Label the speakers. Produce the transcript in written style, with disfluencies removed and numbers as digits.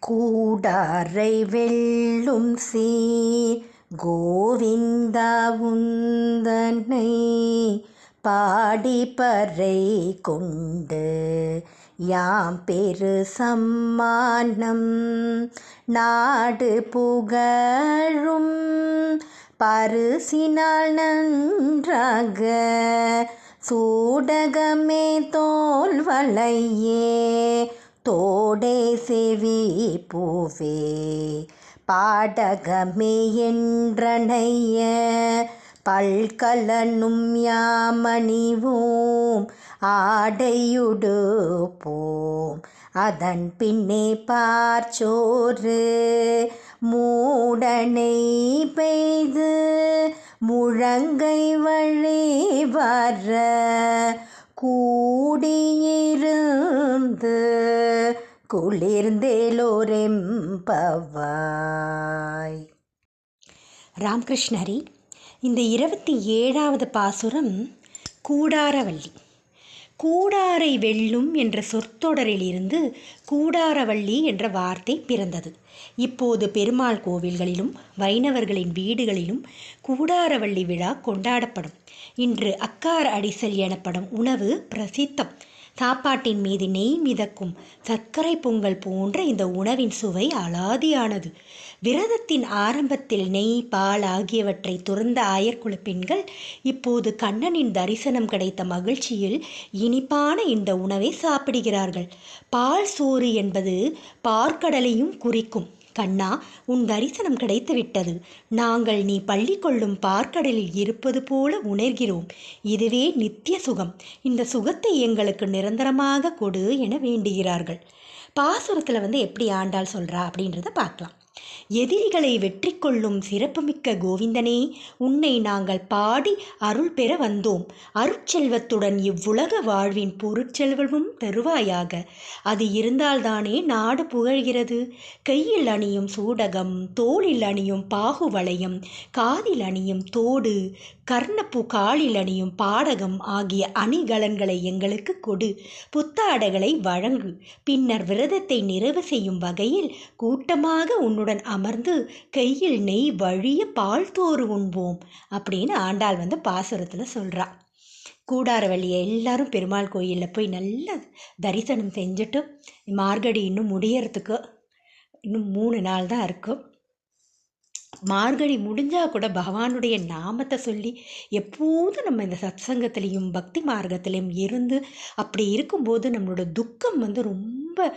Speaker 1: கூடாரை வெல்லும் சீர் கோவிந்தா உந்தனை பாடிப்பறை கொண்டு யாம் பெரு சம்மானம் நாடு புகழும் பரிசினால் நன்றாக சூடகமே தோல்வளையே தோடே செவி பூவே பாடகமே என்றனைய பல்கலனும் யாமணிவோம் ஆடையுடுப்போம் அதன் பின்னே பார்ச்சோறு மூடனை பெய்து முழங்கை வழி வர கூடியிருந்து குளிர்ந்தேலோரெம்பவாய். ராமகிருஷ்ணரி. இந்த 27வது பாசுரம் கூடாரவள்ளி. கூடாரை வெல்லும் என்ற சொற்றொடரிலிருந்து கூடாரவள்ளி என்ற வார்த்தை பிறந்தது. இப்போது பெருமாள் கோவில்களிலும் வைணவர்களின் வீடுகளிலும் கூடாரவள்ளி விழா கொண்டாடப்படும். இன்று அக்கார அடிசல் எனப்படும் உணவு பிரசித்தம். சாப்பாட்டின் மீது நெய் மிதக்கும் சர்க்கரை பொங்கல் போன்ற இந்த உணவின் சுவை அலாதியானது. விரதத்தின் ஆரம்பத்தில் நெய், பால் ஆகியவற்றை துறந்த ஆயர்குல பெண்கள் இப்போது கண்ணனின் தரிசனம் கிடைத்த மகிழ்ச்சியில் இனிப்பான இந்த உணவை சாப்பிடுகிறார்கள். பால் சோறு என்பது பார்க்கடலையும் குறிக்கும். கண்ணா, உன் தரிசனம் கிடைத்துவிட்டது. நாங்கள் நீ பள்ளி கொள்ளும் பார்க்கடலில் இருப்பது போல உணர்கிறோம். இதுவே நித்திய சுகம். இந்த சுகத்தை எங்களுக்கு நிரந்தரமாக கொடு என வேண்டுகிறார்கள். பாசுரத்தில் எப்படி ஆண்டாள் சொல்கிறா அப்படின்றத பார்க்கலாம். எதிரிகளை வெற்றி கொள்ளும் சிறப்புமிக்க கோவிந்தனே, உன்னை நாங்கள் பாடி அருள் பெற வந்தோம். அருட்செல்வத்துடன் இவ்வுலக வாழ்வின் பொருட்செல்வமும் தருவாயாக. அது இருந்தால்தானே நாடு புகழ்கிறது. கையில் அணியும் சூடகம், தோளில் அணியும் பாகுவளையம், காதில் அணியும் தோடு, கர்ணப்பூ காலில் அணியும் பாடகம் ஆகிய அணிகலன்களை எங்களுக்கு கொடு. புத்தாடைகளை வழங்கு. பின்னர் விரதத்தை நிறைவு செய்யும் வகையில் கூட்டமாக உன்னுடன் அமர்ந்து கையில் நெய் வழிய பால் தோறு உண்போம் அப்படின்னு ஆண்டாள் பாசுரத்தில் சொல்கிறா. கூடாரவள்ளியை எல்லாரும் பெருமாள் கோயிலில் போய் நல்ல தரிசனம் செஞ்சுட்டு, மார்கழி இன்னும் முடியறதுக்கு இன்னும் 3 நாள் தான் இருக்கும். மார்கழி முடிஞ்சால் கூட பகவானுடைய நாமத்தை சொல்லி எப்போதும் நம்ம இந்த சத்சங்கத்திலையும் பக்தி மார்க்கத்திலையும் இருந்து அப்படி இருக்கும்போது நம்மளோட துக்கம் ரொம்ப